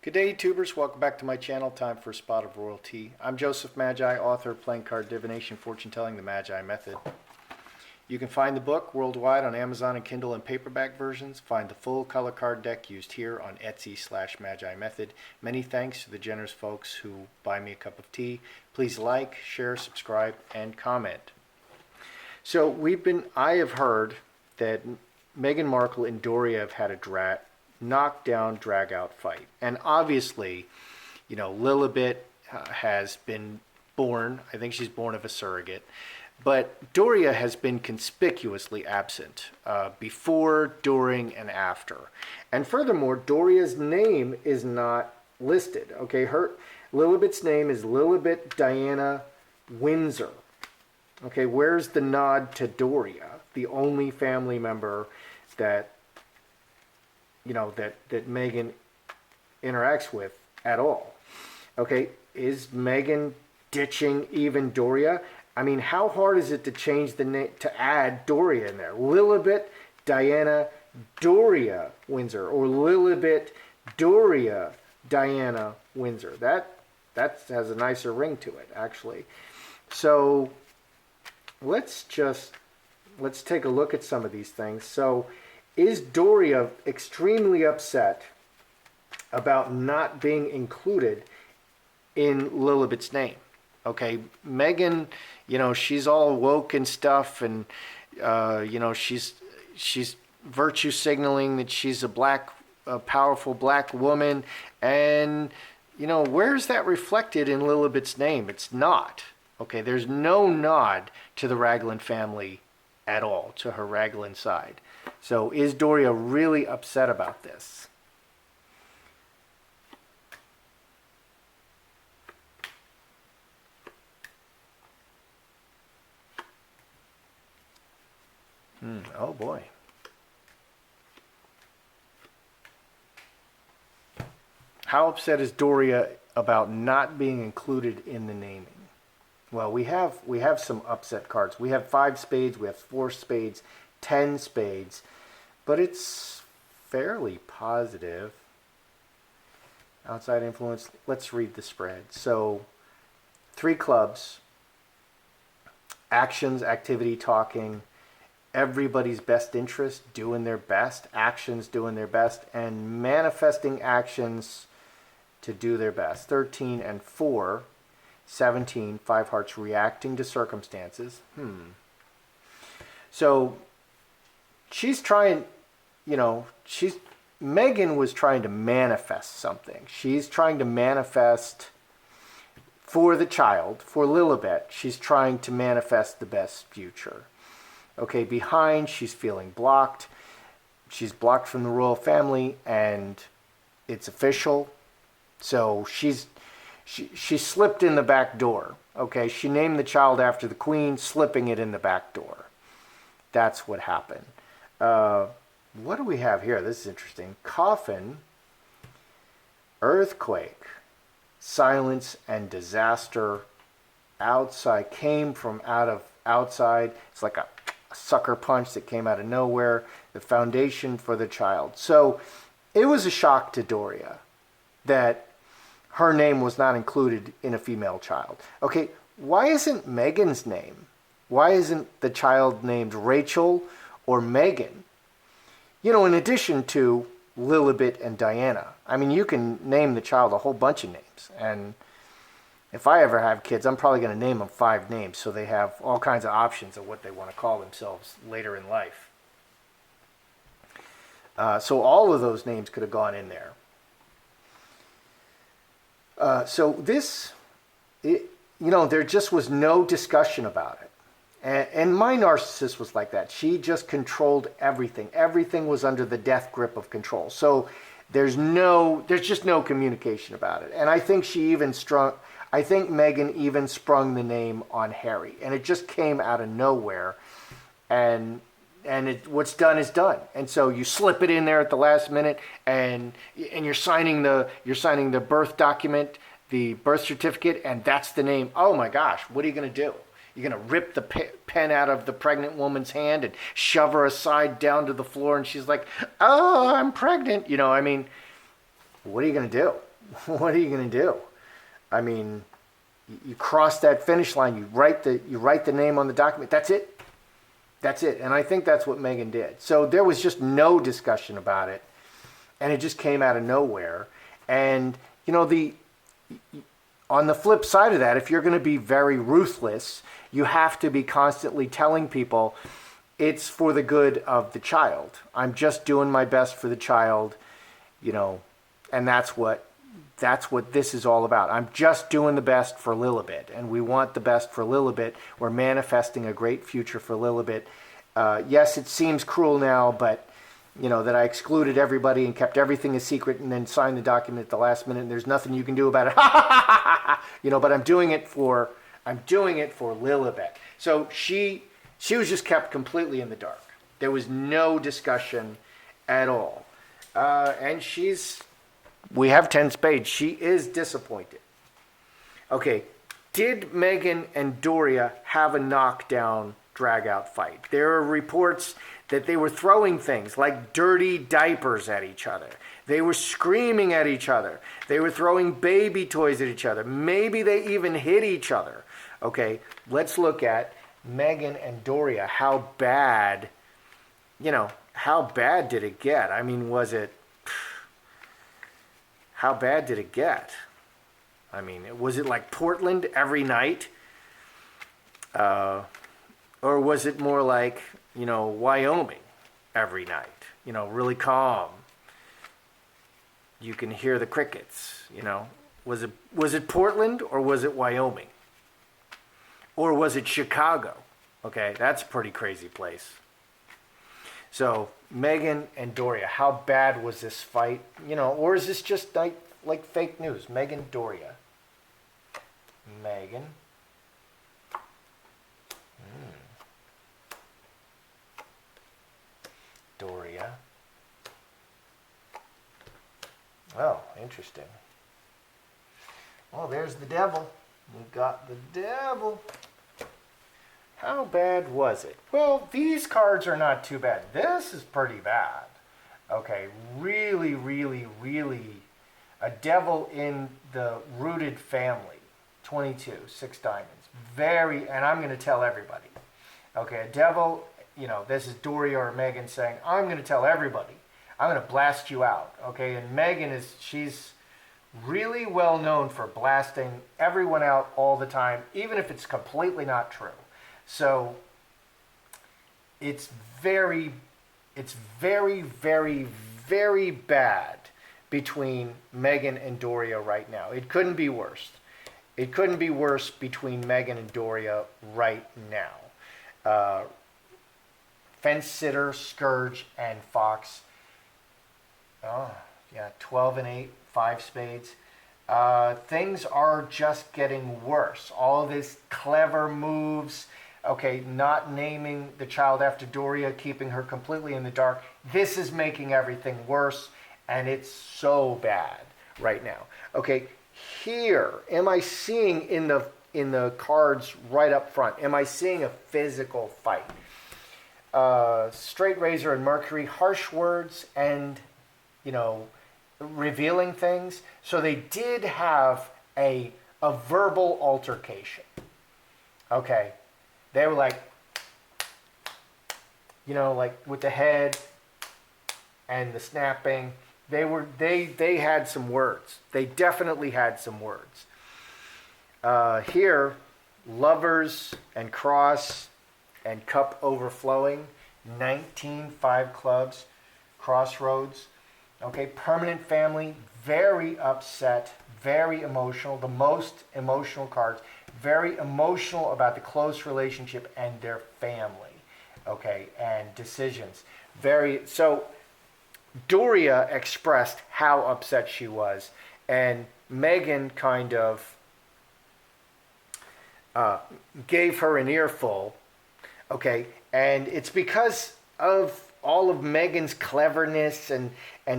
Good day, YouTubers. Welcome back to my channel. Time for a spot of royalty. I'm Joseph Magi, author of playing card Divination, Fortune Telling, the Magi Method. You can find the book worldwide on Amazon and Kindle and paperback versions. Find the full color card deck used here on Etsy/Magi Method. Many thanks to the generous folks who buy me a cup of tea. Please like, share, subscribe, and comment. So I have heard that Meghan Markle and Doria have had a knockdown, drag-out fight. And obviously, Lilibet has been born. I think she's born of a surrogate. But Doria has been conspicuously absent before, during, and after. And furthermore, Doria's name is not listed. Okay, Lilibet's name is Lilibet Diana Windsor. Okay, where's the nod to Doria, the only family member that that Meghan interacts with at all? Okay, is Meghan ditching even Doria? I mean, how hard is it to change the name, to add Doria in there? Lilibet Diana Doria Windsor, or Lilibet Doria Diana Windsor. That has a nicer ring to it, actually. So let's take a look at some of these things. So is Doria extremely upset about not being included in Lilibet's name? Okay, Meghan, she's all woke and stuff, and she's virtue signaling that she's a powerful black woman, and where's that reflected in Lilibet's name? It's not. Okay, there's no nod to the Raglan family at all, to her Raglan side. So is Doria really upset about this? Oh boy. How upset is Doria about not being included in the naming? Well, we have some upset cards. We have 5 spades, we have 4 spades, 10 spades, but it's fairly positive. Outside influence, let's read the spread. So 3 clubs, actions, activity, talking, everybody's best interest, doing their best, actions doing their best, and manifesting actions to do their best. 13 and 4. 17, 5 hearts, reacting to circumstances. So she's trying, Meghan was trying to manifest something. She's trying to manifest for the child, for Lilibet. She's trying to manifest the best future. Okay, behind, she's feeling blocked. She's blocked from the royal family, and it's official. So she slipped in the back door. Okay, she named the child after the queen, slipping it in the back door. That's what happened. What do we have here? This is interesting. Coffin, earthquake, silence, and disaster. Outside, came from outside. It's like a sucker punch that came out of nowhere. The foundation for the child. So it was a shock to Doria that her name was not included in a female child. Okay, why isn't Meghan's name? Why isn't the child named Rachel or Meghan? In addition to Lilibet and Diana. I mean, you can name the child a whole bunch of names. And if I ever have kids, I'm probably going to name them 5 names so they have all kinds of options of what they want to call themselves later in life. So all of those names could have gone in there. There just was no discussion about it. And my narcissist was like that. She just controlled everything. Everything was under the death grip of control. So there's just no communication about it. And I think Meghan even sprung the name on Harry. And it just came out of nowhere. And what's done is done. And so you slip it in there at the last minute, and you're signing the birth document, the birth certificate, and that's the name. Oh my gosh, what are you going to do? You're going to rip the pen out of the pregnant woman's hand and shove her aside down to the floor, and she's like, "Oh, I'm pregnant." What are you going to do? what are you going to do? I mean, you cross that finish line, you write the name on the document. That's it. That's it. And I think that's what Meghan did. So there was just no discussion about it, and it just came out of nowhere. And you know, on the flip side of that, if you're going to be very ruthless, you have to be constantly telling people it's for the good of the child. I'm just doing my best for the child, you know, and that's what this is all about. I'm just doing the best for Lilibet, and we want the best for Lilibet. We're manifesting a great future for Lilibet. Yes, it seems cruel now, but you know that I excluded everybody and kept everything a secret, and then signed the document at the last minute, and there's nothing you can do about it. You know, but I'm doing it for Lilibet. So she was just kept completely in the dark. There was no discussion at all, and we have 10 spades. She is disappointed. Okay, did Meghan and Doria have a knockdown, drag-out fight? There are reports that they were throwing things like dirty diapers at each other. They were screaming at each other. They were throwing baby toys at each other. Maybe they even hit each other. Okay, let's look at Meghan and Doria. How bad did it get? I mean, how bad did it get? I mean, was it like Portland every night? Or was it more like, you know, Wyoming every night? You know, really calm. You can hear the crickets, you know. Was it Portland or was it Wyoming? Or was it Chicago? Okay, that's a pretty crazy place. So, Meghan and Doria, how bad was this fight? You know, or is this just like fake news? Meghan, Doria. Meghan. Doria. Oh, interesting. Oh, there's the devil. We got the devil. How bad was it? Well, these cards are not too bad. This is pretty bad. Okay, really, really, really. A devil in the rooted family. 22, 6 diamonds. Very, and I'm going to tell everybody. Okay, a devil, you know, this is Doria or Meghan saying, I'm going to tell everybody. I'm going to blast you out. Okay, and Meghan she's really well known for blasting everyone out all the time, even if it's completely not true. So it's very, very, very bad between Meghan and Doria right now. It couldn't be worse. It couldn't be worse between Meghan and Doria right now. Fence Sitter, Scourge, and Fox. Oh, yeah, 12 and 8, 5 spades. Things are just getting worse. All this clever moves, okay, not naming the child after Doria, keeping her completely in the dark. This is making everything worse, and it's so bad right now. Okay, here, am I seeing in the cards right up front, am I seeing a physical fight? Straight Razor and Mercury, harsh words and, you know, revealing things. So they did have a verbal altercation. Okay. They were like, you know, like with the head and the snapping. They had some words. They definitely had some words. Here, lovers and cross and cup overflowing, 19 5 clubs, crossroads. Okay, permanent family, very upset, very emotional, the most emotional cards, very emotional about the close relationship and their family, okay, and decisions. So Doria expressed how upset she was, and Meghan kind of gave her an earful, okay, and it's because of all of Meghan's cleverness and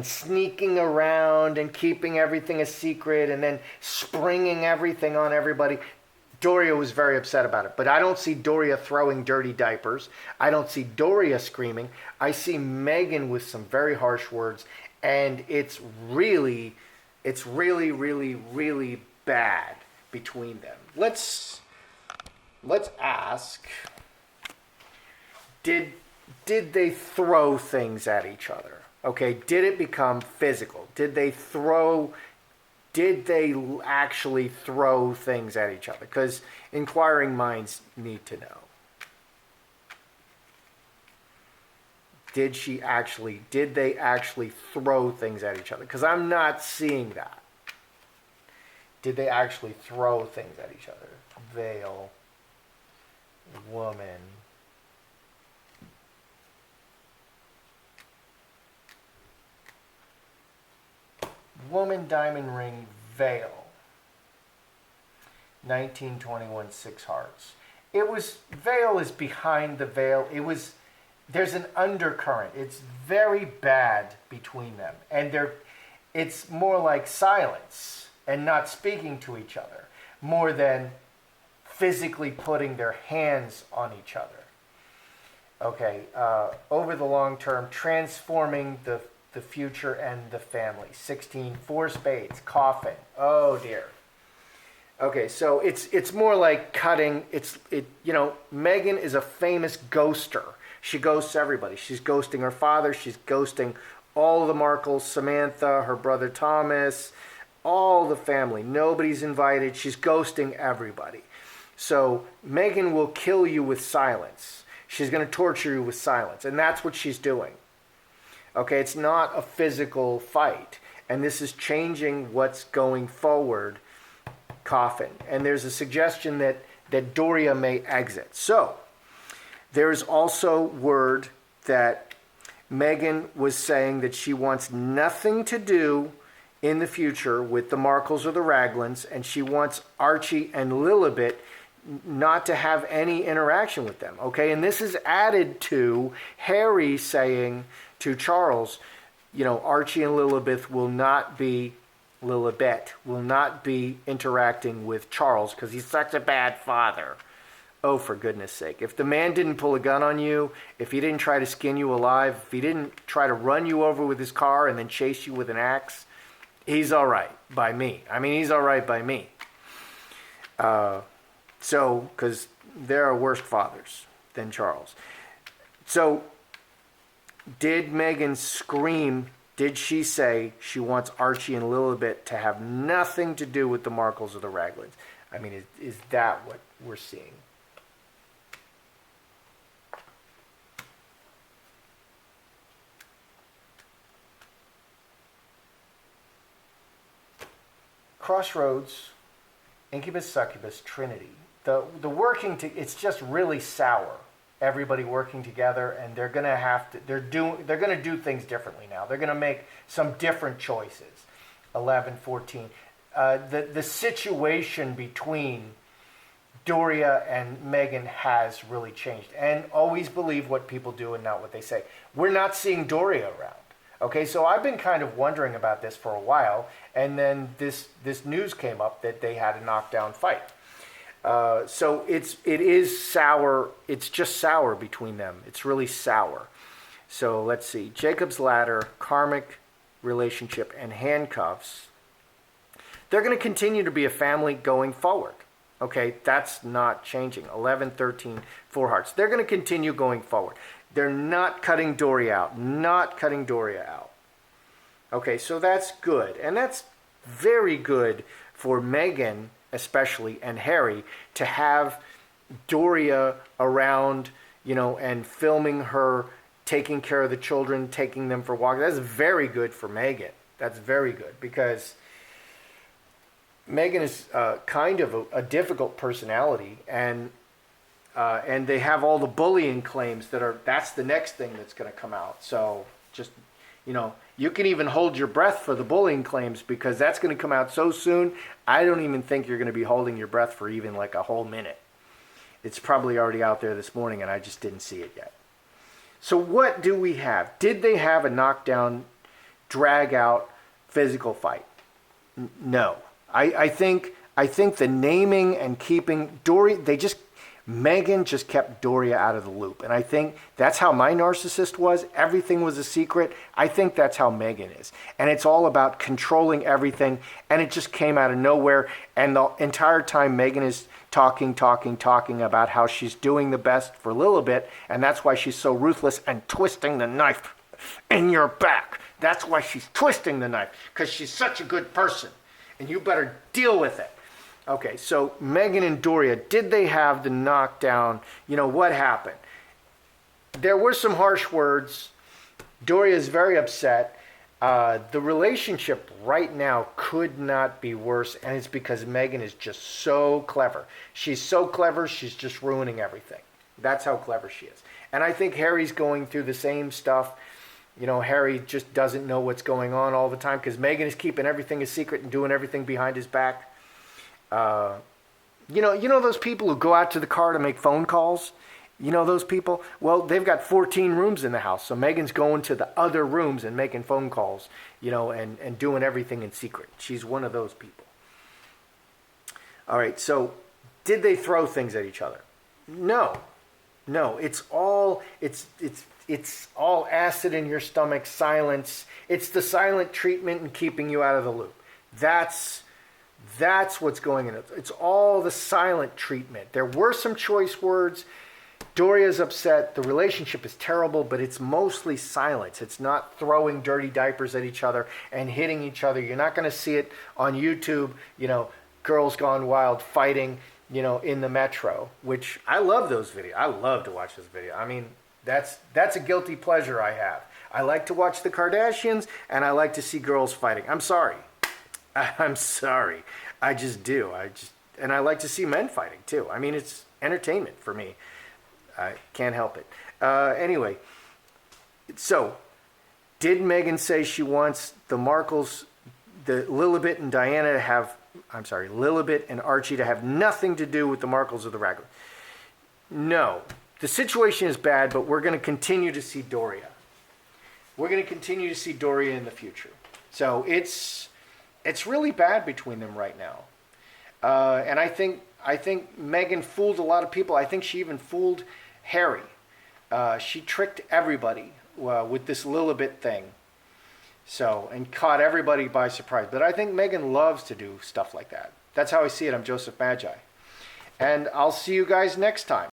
sneaking around and keeping everything a secret and then springing everything on everybody. Doria was very upset about it. But I don't see Doria throwing dirty diapers. I don't see Doria screaming. I see Meghan with some very harsh words. And it's really, It's really, really, really bad between them. Let's ask, did they throw things at each other? Okay, did it become physical? Did they actually throw things at each other? Because inquiring minds need to know. Did they actually throw things at each other? Because I'm not seeing that. Did they actually throw things at each other? Veil, woman. Woman, diamond ring, veil. 1921, 6 hearts. Veil is behind the veil. There's an undercurrent. It's very bad between them. And it's more like silence and not speaking to each other, more than physically putting their hands on each other. Okay, over the long term, transforming the future and the family. 16, 4 spades, coffin. Oh dear. Okay, so it's more like cutting. Meghan is a famous ghoster. She ghosts everybody. She's ghosting her father. She's ghosting all the Markles, Samantha, her brother Thomas, all the family. Nobody's invited. She's ghosting everybody. So Meghan will kill you with silence. She's going to torture you with silence. And that's what she's doing. Okay, it's not a physical fight. And this is changing what's going forward. Coffin. And there's a suggestion that Doria may exit. So there's also word that Meghan was saying that she wants nothing to do in the future with the Markles or the Raglins, and she wants Archie and Lilibet not to have any interaction with them. Okay, and this is added to Harry saying to Charles, Archie and Lilibet will not be interacting with Charles because he's such a bad father. Oh, for goodness sake. If the man didn't pull a gun on you, if he didn't try to skin you alive, if he didn't try to run you over with his car and then chase you with an axe, he's all right by me. He's all right by me. Because there are worse fathers than Charles. So, did Meghan scream? Did she say she wants Archie and Lilibet to have nothing to do with the Markles or the Raglins? Is that what we're seeing? Crossroads, Incubus, Succubus, Trinity. The working it's just really sour. Everybody working together, and they're gonna have to. They're gonna do things differently now. They're gonna make some different choices. 11, 14. The situation between Doria and Meghan has really changed. And always believe what people do and not what they say. We're not seeing Doria around. Okay, so I've been kind of wondering about this for a while, and then this news came up that they had a knockdown fight. So it is sour. It's just sour between them. It's really sour. So let's see. Jacob's Ladder, karmic relationship, and handcuffs. They're going to continue to be a family going forward. Okay, that's not changing. 11, 13, 4 hearts. They're going to continue going forward. They're not cutting Doria out. Not cutting Doria out. Okay, so that's good. And that's very good for Meghan, especially, and Harry, to have Doria around, and filming her, taking care of the children, taking them for walks. That's very good for Meghan. That's very good, because Meghan is kind of a difficult personality, and they have all the bullying claims that's the next thing that's going to come out. So just, you can even hold your breath for the bullying claims, because that's going to come out so soon. I don't even think you're going to be holding your breath for even like a whole minute. It's probably already out there this morning, and I just didn't see it yet. So what do we have? Did they have a knockdown, drag out, physical fight? No. I think the naming and keeping Doria, Meghan just kept Doria out of the loop. And I think that's how my narcissist was. Everything was a secret. I think that's how Meghan is. And it's all about controlling everything. And it just came out of nowhere. And the entire time Meghan is talking about how she's doing the best for Lilibet. And that's why she's so ruthless and twisting the knife in your back. That's why she's twisting the knife. Because she's such a good person. And you better deal with it. Okay, so Meghan and Doria, did they have the knockdown? You know, what happened? There were some harsh words. Doria is very upset. The relationship right now could not be worse, and it's because Meghan is just so clever. She's so clever, she's just ruining everything. That's how clever she is. And I think Harry's going through the same stuff. You know, Harry just doesn't know what's going on all the time because Meghan is keeping everything a secret and doing everything behind his back. You know those people who go out to the car to make phone calls? You know those people? Well, they've got 14 rooms in the house, so Meghan's going to the other rooms and making phone calls, you know, and doing everything in secret. She's one of those people. All right, so did they throw things at each other? No. It's all acid in your stomach, silence. It's the silent treatment and keeping you out of the loop. That's what's going on. It's all the silent treatment. There were some choice words. Doria's upset. The relationship is terrible, but it's mostly silence. It's not throwing dirty diapers at each other and hitting each other. You're not going to see it on YouTube, you know, girls gone wild fighting, you know, in the metro, which I love those videos. I love to watch this video. I mean, that's a guilty pleasure I have. I like to watch the Kardashians, and I like to see girls fighting. I'm sorry. I just do. And I like to see men fighting too. I mean, it's entertainment for me. I can't help it. Anyway, so did Meghan say she wants the Markles, the Lilibet and Diana to have, Lilibet and Archie to have nothing to do with the Markles or the Raggles? No. The situation is bad, but we're going to continue to see Doria. We're going to continue to see Doria in the future. So it's really bad between them right now. And I think Meghan fooled a lot of people. I think she even fooled Harry. She tricked everybody with this Lilibet thing. So, and caught everybody by surprise. But I think Meghan loves to do stuff like that. That's how I see it. I'm Joseph Magi. And I'll see you guys next time.